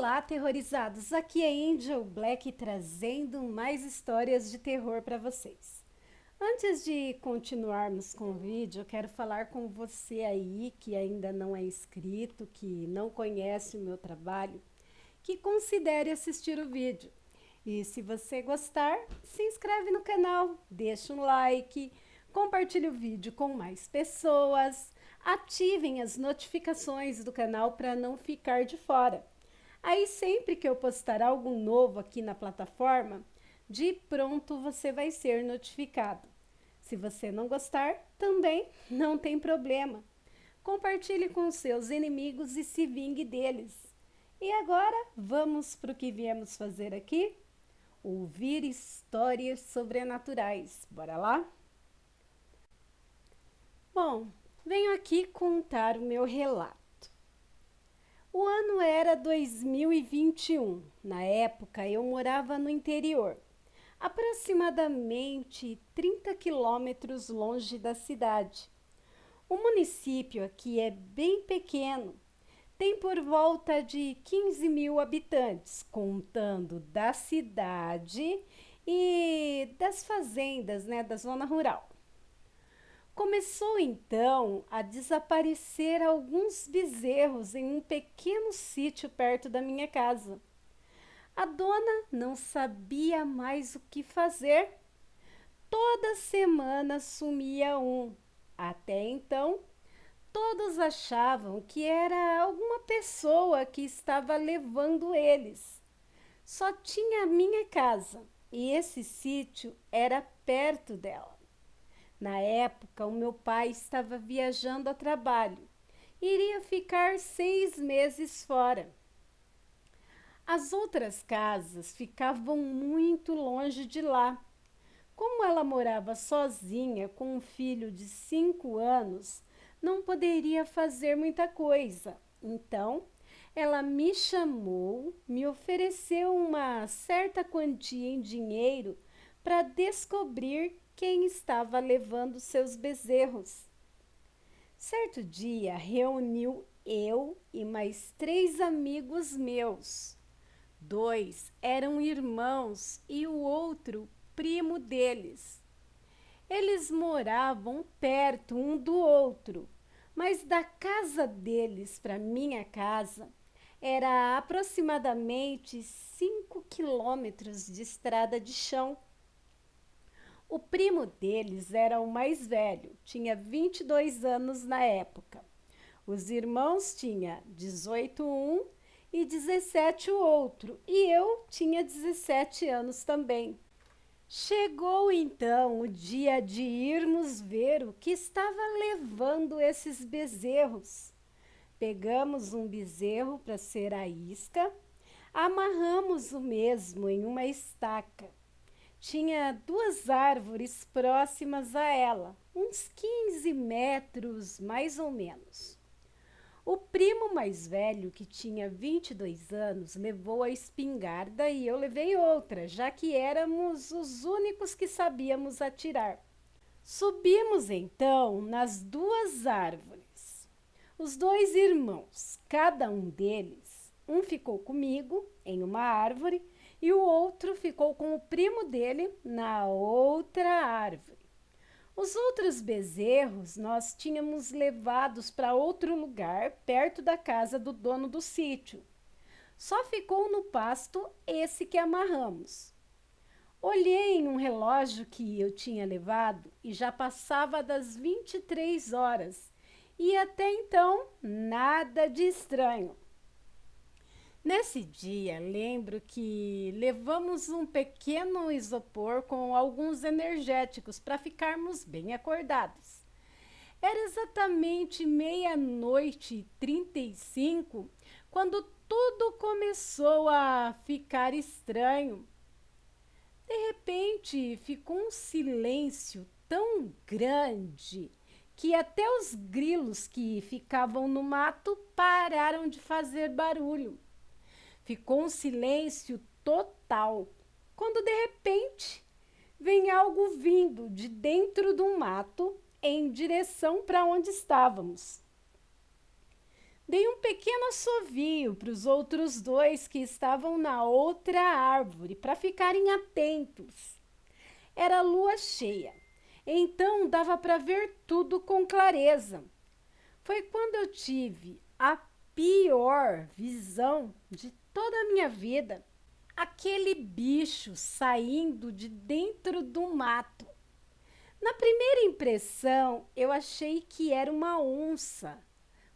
Olá, aterrorizados! Aqui é Angel Black trazendo mais histórias de terror para vocês. Antes de continuarmos com o vídeo, eu quero falar com você aí que ainda não é inscrito, que não conhece o meu trabalho, que considere assistir o vídeo. E se você gostar, se inscreve no canal, deixa um like, compartilhe o vídeo com mais pessoas, ativem as notificações do canal para não ficar de fora. Aí sempre que eu postar algo novo aqui na plataforma, de pronto você vai ser notificado. Se você não gostar, também não tem problema. Compartilhe com seus inimigos e se vingue deles. E agora, vamos para o que viemos fazer aqui? Ouvir histórias sobrenaturais. Bora lá? Bom, venho aqui contar o meu relato. O ano era 2021. Na época, eu morava no interior, aproximadamente 30 quilômetros longe da cidade. O município aqui é bem pequeno, tem por volta de 15 mil habitantes, contando da cidade e das fazendas, da zona rural. Começou então a desaparecer alguns bezerros em um pequeno sítio perto da minha casa. A dona não sabia mais o que fazer. Toda semana sumia um. Até então, todos achavam que era alguma pessoa que estava levando eles. Só tinha a minha casa e esse sítio era perto dela. Na época, o meu pai estava viajando a trabalho. Iria ficar 6 meses fora. As outras casas ficavam muito longe de lá. Como ela morava sozinha com um filho de 5 anos, não poderia fazer muita coisa. Então, ela me chamou, me ofereceu uma certa quantia em dinheiro para descobrir quem estava levando seus bezerros. Certo dia, reuniu eu e mais 3 amigos meus. 2 eram irmãos e o outro primo deles. Eles moravam perto um do outro, mas da casa deles para minha casa era aproximadamente 5 quilômetros de estrada de chão. O primo deles era o mais velho, tinha 22 anos na época. Os irmãos tinham 18 um e 17 o outro, e eu tinha 17 anos também. Chegou então o dia de irmos ver o que estava levando esses bezerros. Pegamos um bezerro para ser a isca, amarramos o mesmo em uma estaca. Tinha 2 árvores próximas a ela, uns 15 metros mais ou menos. O primo mais velho, que tinha 22 anos, levou a espingarda e eu levei outra, já que éramos os únicos que sabíamos atirar. Subimos então nas 2 árvores. Os 2 irmãos, cada um deles, um ficou comigo em uma árvore e o outro ficou com o primo dele na outra árvore. Os outros bezerros nós tínhamos levados para outro lugar, perto da casa do dono do sítio. Só ficou no pasto esse que amarramos. Olhei em um relógio que eu tinha levado e já passava das 23 horas. E até então, nada de estranho. Nesse dia, lembro que levamos um pequeno isopor com alguns energéticos para ficarmos bem acordados. Era exatamente 00:35 quando tudo começou a ficar estranho. De repente, ficou um silêncio tão grande que até os grilos que ficavam no mato pararam de fazer barulho. Ficou um silêncio total, quando de repente vem algo vindo de dentro do mato em direção para onde estávamos. Dei um pequeno assovio para os outros dois que estavam na outra árvore para ficarem atentos. Era lua cheia, então dava para ver tudo com clareza. Foi quando eu tive a pior visão de toda a minha vida. Aquele bicho saindo de dentro do mato. Na primeira impressão, eu achei que era uma onça,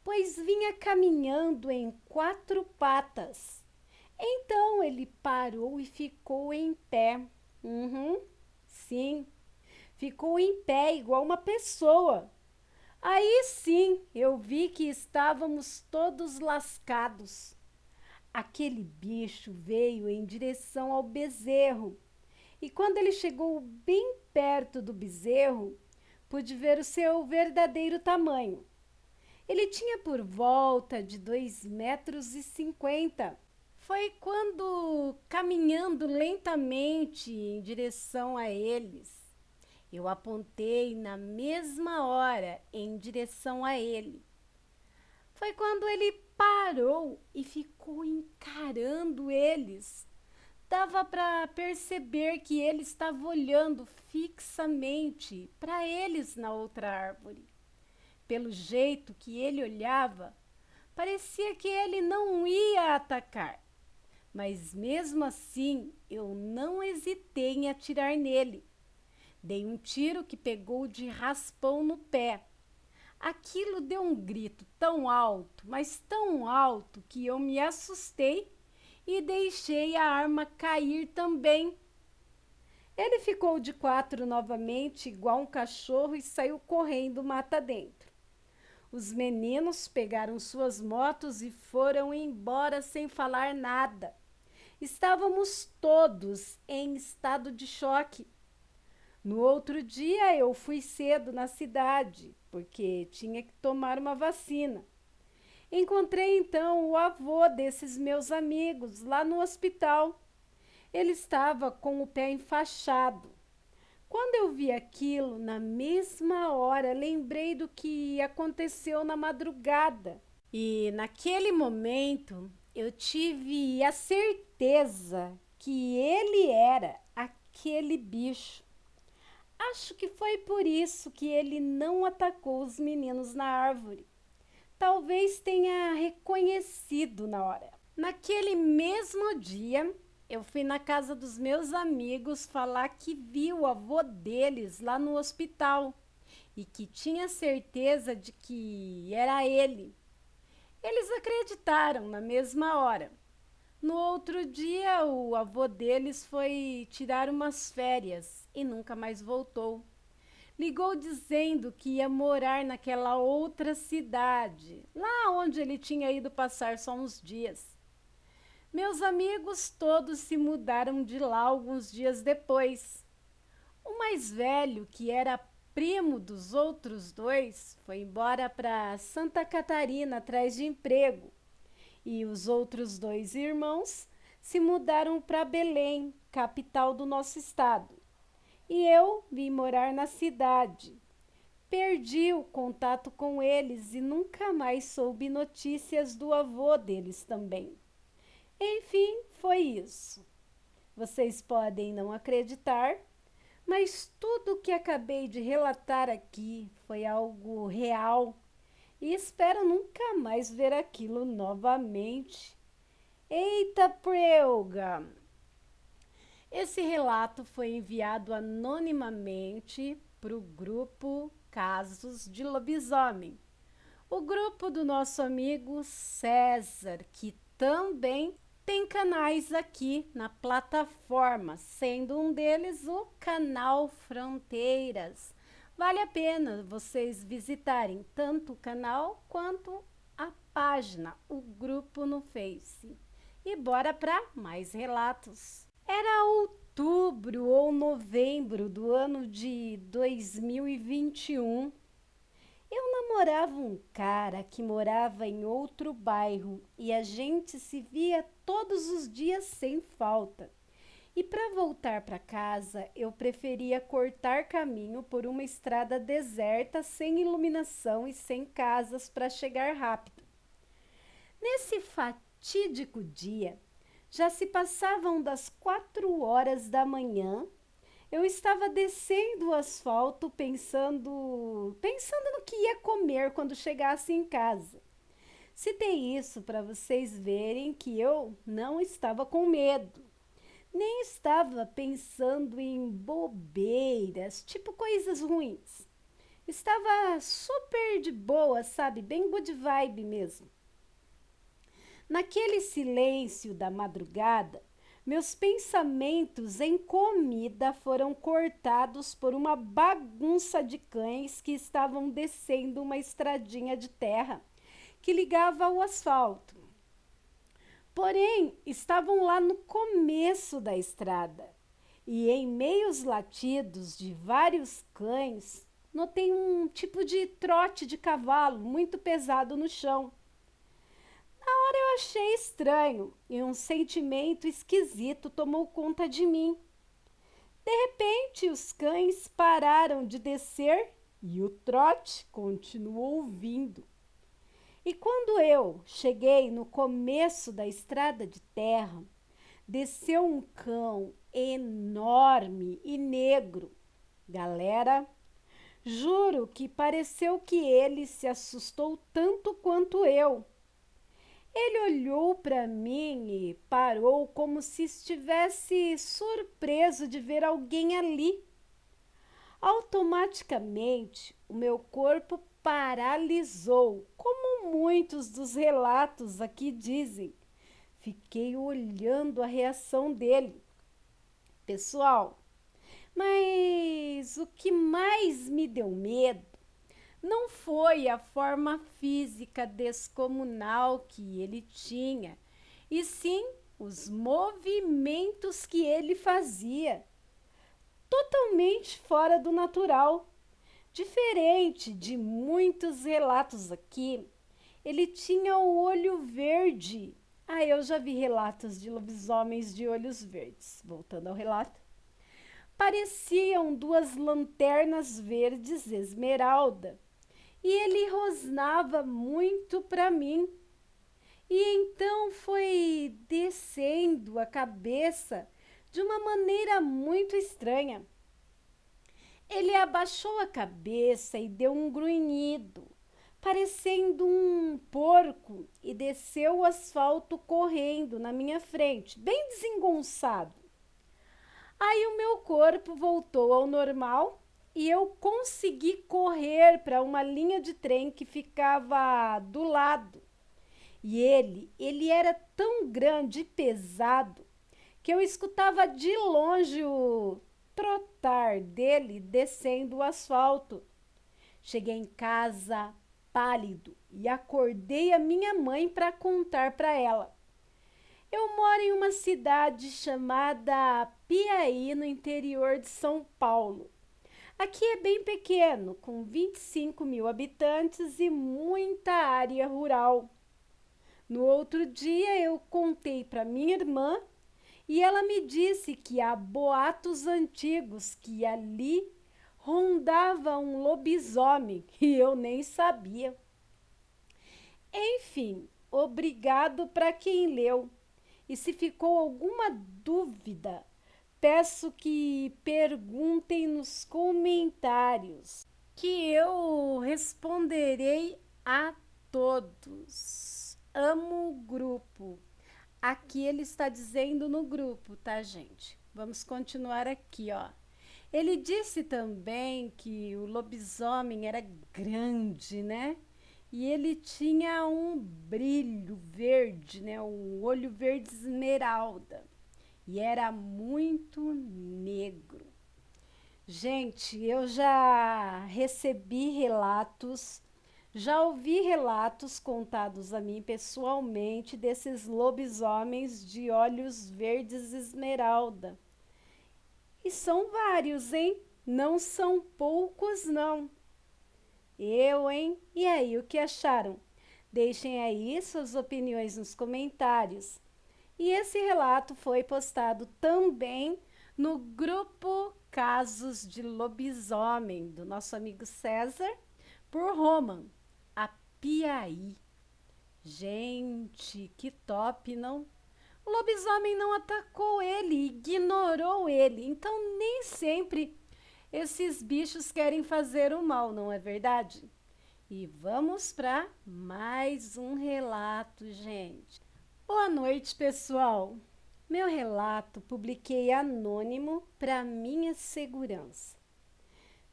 pois vinha caminhando em 4 patas. Então ele parou e ficou em pé. Sim, ficou em pé igual uma pessoa. Aí sim, eu vi que estávamos todos lascados. Aquele bicho veio em direção ao bezerro. E quando ele chegou bem perto do bezerro, pude ver o seu verdadeiro tamanho. Ele tinha por volta de 2,50 metros. Foi quando, caminhando lentamente em direção a eles, eu apontei na mesma hora em direção a ele. Foi quando ele parou e ficou encarando eles. Dava para perceber que ele estava olhando fixamente para eles na outra árvore. Pelo jeito que ele olhava, parecia que ele não ia atacar. Mas mesmo assim, eu não hesitei em atirar nele. Dei um tiro que pegou de raspão no pé. Aquilo deu um grito tão alto, mas tão alto, que eu me assustei e deixei a arma cair também. Ele ficou de 4 novamente, igual um cachorro, e saiu correndo mata dentro. Os meninos pegaram suas motos e foram embora sem falar nada. Estávamos todos em estado de choque. No outro dia eu fui cedo na cidade, porque tinha que tomar uma vacina. Encontrei então o avô desses meus amigos lá no hospital. Ele estava com o pé enfaixado. Quando eu vi aquilo, na mesma hora, lembrei do que aconteceu na madrugada. E naquele momento, eu tive a certeza que ele era aquele bicho. Acho que foi por isso que ele não atacou os meninos na árvore. Talvez tenha reconhecido na hora. Naquele mesmo dia, eu fui na casa dos meus amigos falar que vi o avô deles lá no hospital e que tinha certeza de que era ele. Eles acreditaram na mesma hora. No outro dia, o avô deles foi tirar umas férias e nunca mais voltou. Ligou dizendo que ia morar naquela outra cidade, lá onde ele tinha ido passar só uns dias. Meus amigos todos se mudaram de lá alguns dias depois. O mais velho, que era primo dos outros dois, foi embora para Santa Catarina atrás de emprego. E os outros 2 irmãos se mudaram para Belém, capital do nosso estado. E eu vim morar na cidade. Perdi o contato com eles e nunca mais soube notícias do avô deles também. Enfim, foi isso. Vocês podem não acreditar, mas tudo o que acabei de relatar aqui foi algo real e espero nunca mais ver aquilo novamente. Eita preuga! Esse relato foi enviado anonimamente para o grupo Casos de Lobisomem. O grupo do nosso amigo César, que também tem canais aqui na plataforma, sendo um deles o canal Fronteiras. Vale a pena vocês visitarem tanto o canal quanto a página, o grupo no Face. E bora para mais relatos. Era outubro ou novembro do ano de 2021. Eu namorava um cara que morava em outro bairro e a gente se via todos os dias sem falta. E para voltar para casa, eu preferia cortar caminho por uma estrada deserta, sem iluminação e sem casas para chegar rápido. Nesse fatídico dia, já se passavam das 4 horas da manhã. Eu estava descendo o asfalto pensando no que ia comer quando chegasse em casa. Citei isso para vocês verem que eu não estava com medo, nem estava pensando em bobeiras, tipo coisas ruins. Estava super de boa, sabe? Bem good vibe mesmo. Naquele silêncio da madrugada, meus pensamentos em comida foram cortados por uma bagunça de cães que estavam descendo uma estradinha de terra que ligava ao asfalto. Porém, estavam lá no começo da estrada e, em meio aos latidos de vários cães, notei um tipo de trote de cavalo muito pesado no chão. Na hora eu achei estranho e um sentimento esquisito tomou conta de mim. De repente, os cães pararam de descer e o trote continuou vindo. E quando eu cheguei no começo da estrada de terra, desceu um cão enorme e negro. Galera, juro que pareceu que ele se assustou tanto quanto eu. Ele olhou para mim e parou como se estivesse surpreso de ver alguém ali. Automaticamente, o meu corpo paralisou, como muitos dos relatos aqui dizem. Fiquei olhando a reação dele. Pessoal, mas o que mais me deu medo não foi a forma física descomunal que ele tinha, e sim os movimentos que ele fazia, totalmente fora do natural. Diferente de muitos relatos aqui, ele tinha o olho verde. Eu já vi relatos de lobisomens de olhos verdes. Voltando ao relato. Pareciam duas lanternas verdes esmeralda. E ele rosnava muito para mim. E então foi descendo a cabeça de uma maneira muito estranha. Ele abaixou a cabeça e deu um grunhido, parecendo um porco, e desceu o asfalto correndo na minha frente, bem desengonçado. Aí o meu corpo voltou ao normal e eu consegui correr para uma linha de trem que ficava do lado. E ele era tão grande e pesado que eu escutava de longe o trotar dele descendo o asfalto. Cheguei em casa pálido e acordei a minha mãe para contar para ela. Eu moro em uma cidade chamada Piaí, no interior de São Paulo. Aqui é bem pequeno, com 25 mil habitantes e muita área rural. No outro dia eu contei para minha irmã e ela me disse que há boatos antigos que ali rondava um lobisomem e eu nem sabia. Enfim, obrigado para quem leu. E se ficou alguma dúvida, peço que perguntem nos comentários, que eu responderei a todos. Amo o grupo. Aqui ele está dizendo no grupo, tá, gente? Vamos continuar aqui, ó. Ele disse também que o lobisomem era grande, né? E ele tinha um brilho verde, né? Um olho verde esmeralda. E era muito negro. Gente, eu já recebi relatos, já ouvi relatos contados a mim pessoalmente desses lobisomens de olhos verdes esmeralda. E são vários, hein? Não são poucos, não. Hein? E aí, o que acharam? Deixem aí suas opiniões nos comentários. E esse relato foi postado também no grupo Casos de Lobisomem, do nosso amigo César, por Roman, a Piaí. Gente, que top, não? O lobisomem não atacou ele, ignorou ele. Então, nem sempre esses bichos querem fazer o mal, não é verdade? E vamos para mais um relato, gente. Boa noite, pessoal. Meu relato publiquei anônimo para minha segurança.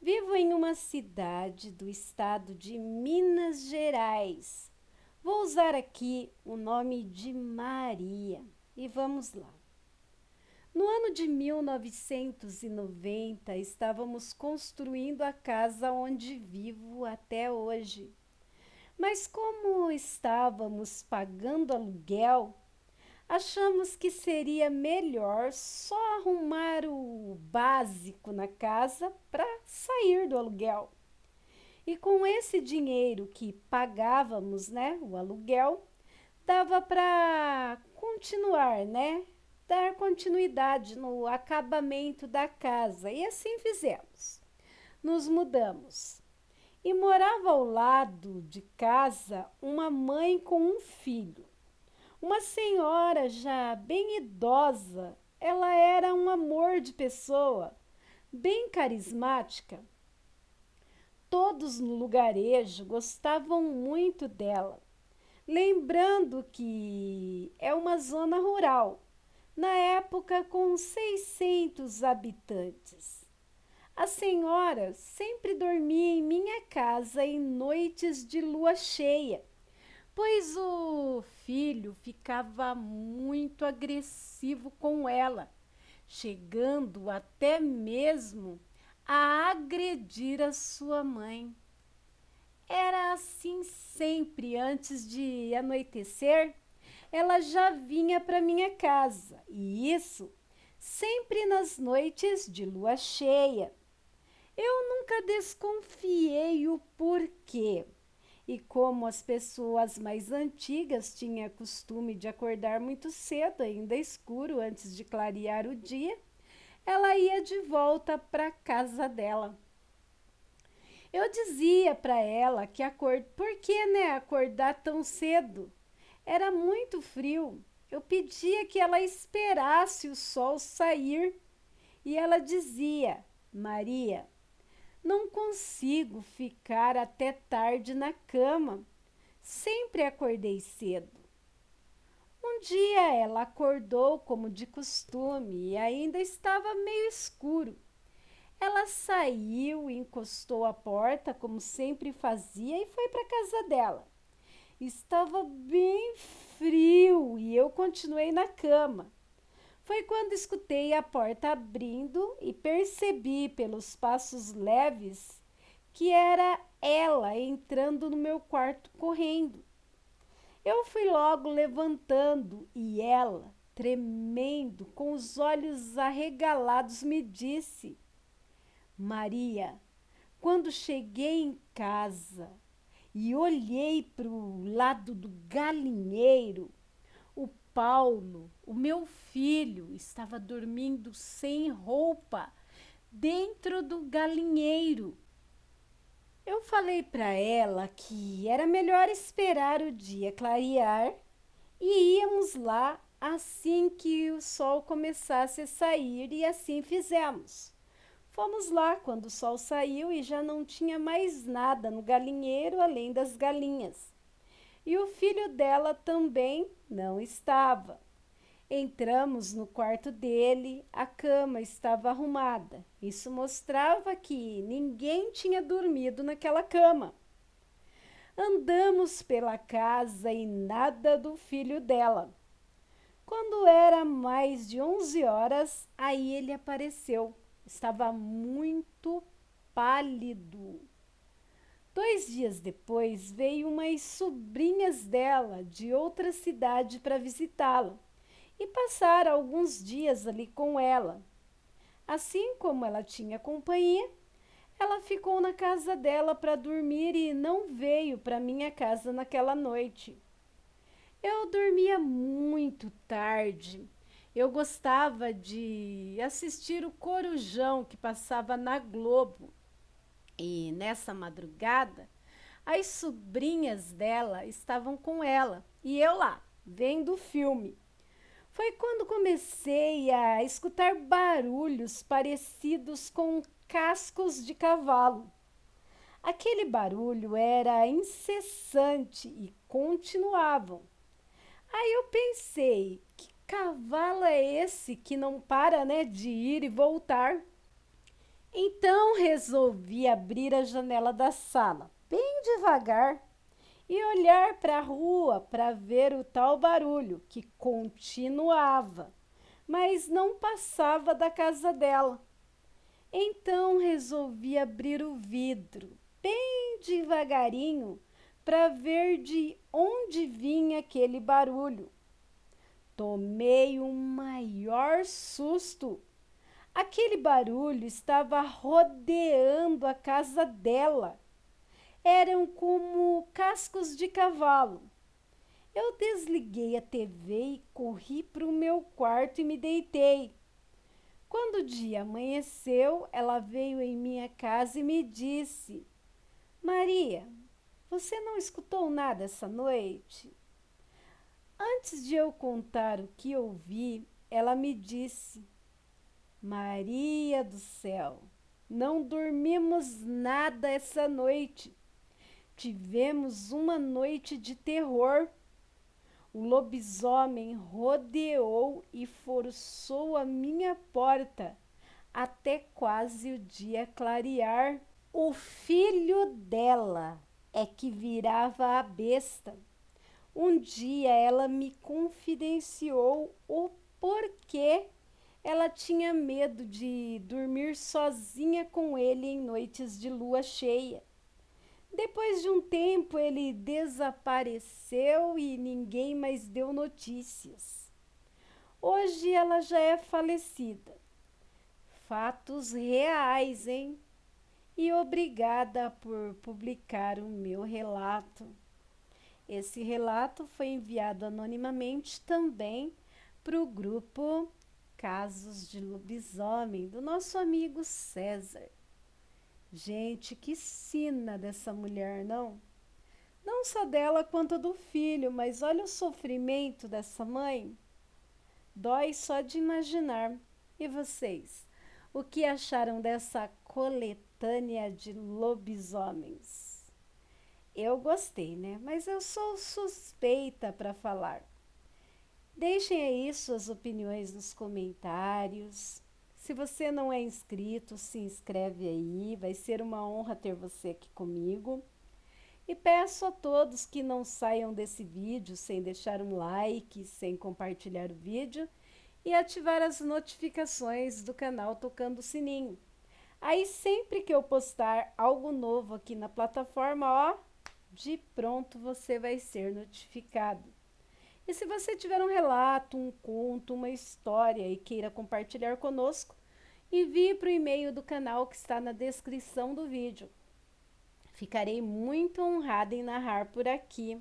Vivo em uma cidade do estado de Minas Gerais. Vou usar aqui o nome de Maria e vamos lá. No ano de 1990, estávamos construindo a casa onde vivo até hoje. Mas como estávamos pagando aluguel, achamos que seria melhor só arrumar o básico na casa para sair do aluguel. E com esse dinheiro que pagávamos, né, o aluguel, dava para continuar, né, dar continuidade no acabamento da casa. E assim fizemos. Nos mudamos. E morava ao lado de casa uma mãe com um filho. Uma senhora já bem idosa, ela era um amor de pessoa, bem carismática. Todos no lugarejo gostavam muito dela, lembrando que é uma zona rural, na época com 600 habitantes. A senhora sempre dormia em minha casa em noites de lua cheia, pois o filho ficava muito agressivo com ela, chegando até mesmo a agredir a sua mãe. Era assim sempre antes de anoitecer, ela já vinha para minha casa, e isso sempre nas noites de lua cheia. Eu nunca desconfiei o porquê. E como as pessoas mais antigas tinham costume de acordar muito cedo, ainda escuro, antes de clarear o dia, ela ia de volta para a casa dela. Eu dizia para ela que por que, né, acordar tão cedo? Era muito frio. Eu pedia que ela esperasse o sol sair. E ela dizia: Maria, não consigo ficar até tarde na cama. Sempre acordei cedo. Um dia ela acordou como de costume e ainda estava meio escuro. Ela saiu, encostou a porta como sempre fazia e foi para a casa dela. Estava bem frio e eu continuei na cama. Foi quando escutei a porta abrindo e percebi pelos passos leves que era ela entrando no meu quarto correndo. Eu fui logo levantando e ela, tremendo, com os olhos arregalados, me disse: Maria, quando cheguei em casa e olhei para o lado do galinheiro, o Paulo, o meu filho, estava dormindo sem roupa dentro do galinheiro. Eu falei para ela que era melhor esperar o dia clarear e íamos lá assim que o sol começasse a sair, e assim fizemos. Fomos lá quando o sol saiu e já não tinha mais nada no galinheiro além das galinhas. E o filho dela também não estava. Entramos no quarto dele, a cama estava arrumada. Isso mostrava que ninguém tinha dormido naquela cama. Andamos pela casa e nada do filho dela. Quando era mais de 11 horas, aí ele apareceu. Estava muito pálido. 2 dias depois, veio umas sobrinhas dela de outra cidade para visitá-la e passar alguns dias ali com ela. Assim como ela tinha companhia, ela ficou na casa dela para dormir e não veio para minha casa naquela noite. Eu dormia muito tarde. Eu gostava de assistir o Corujão que passava na Globo. E nessa madrugada, As sobrinhas dela estavam com ela e eu lá, vendo o filme. Foi quando comecei a escutar barulhos parecidos com cascos de cavalo. Aquele barulho era incessante e continuavam. Aí eu pensei, que cavalo é esse que não para, né, de ir e voltar? Então resolvi abrir a janela da sala, bem devagar, e olhar para a rua para ver o tal barulho que continuava, mas não passava da casa dela. Então resolvi abrir o vidro, bem devagarinho, para ver de onde vinha aquele barulho. Tomei um maior susto. Aquele barulho estava rodeando a casa dela. Eram como cascos de cavalo. Eu desliguei a TV e corri para o meu quarto e me deitei. Quando o dia amanheceu, ela veio em minha casa e me disse: Maria, você não escutou nada essa noite? Antes de eu contar o que ouvi, ela me disse: Maria do céu, não dormimos nada essa noite. Tivemos uma noite de terror. O lobisomem rodeou e forçou a minha porta até quase o dia clarear. O filho dela é que virava a besta. Um dia ela me confidenciou o porquê ela tinha medo de dormir sozinha com ele em noites de lua cheia. Depois de um tempo, ele desapareceu e ninguém mais deu notícias. Hoje ela já é falecida. Fatos reais, hein? E obrigada por publicar o meu relato. Esse relato foi enviado anonimamente também para o grupo Casos de Lobisomem, do nosso amigo César. Gente, que sina dessa mulher, não? Não só dela quanto do filho, mas olha o sofrimento dessa mãe. Dói só de imaginar. E vocês? O que acharam dessa coletânea de lobisomens? Eu gostei, né? Mas eu sou suspeita para falar. Deixem aí suas opiniões nos comentários. Se você não é inscrito, se inscreve aí. Vai ser uma honra ter você aqui comigo. E peço a todos que não saiam desse vídeo sem deixar um like, sem compartilhar o vídeo e ativar as notificações do canal tocando o sininho. Aí sempre que eu postar algo novo aqui na plataforma, ó, de pronto você vai ser notificado. E se você tiver um relato, um conto, uma história e queira compartilhar conosco, envie para o e-mail do canal que está na descrição do vídeo. Ficarei muito honrada em narrar por aqui.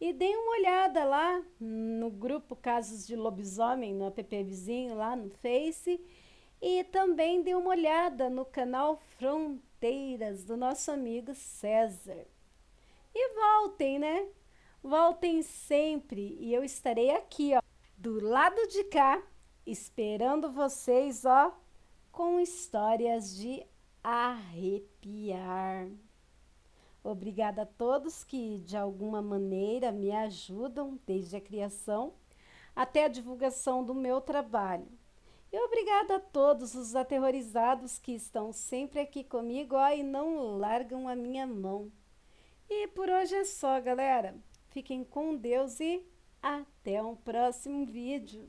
E dê uma olhada lá no grupo Casos de Lobisomem, no app vizinho, lá no Face. E também dê uma olhada no canal Fronteiras, do nosso amigo César. E voltem, né? Voltem sempre e eu estarei aqui, ó, do lado de cá, esperando vocês, ó, com histórias de arrepiar. Obrigada a todos que de alguma maneira me ajudam desde a criação até a divulgação do meu trabalho. E obrigada a todos os aterrorizados que estão sempre aqui comigo, ó, e não largam a minha mão. E por hoje é só, galera. Fiquem com Deus e até um próximo vídeo.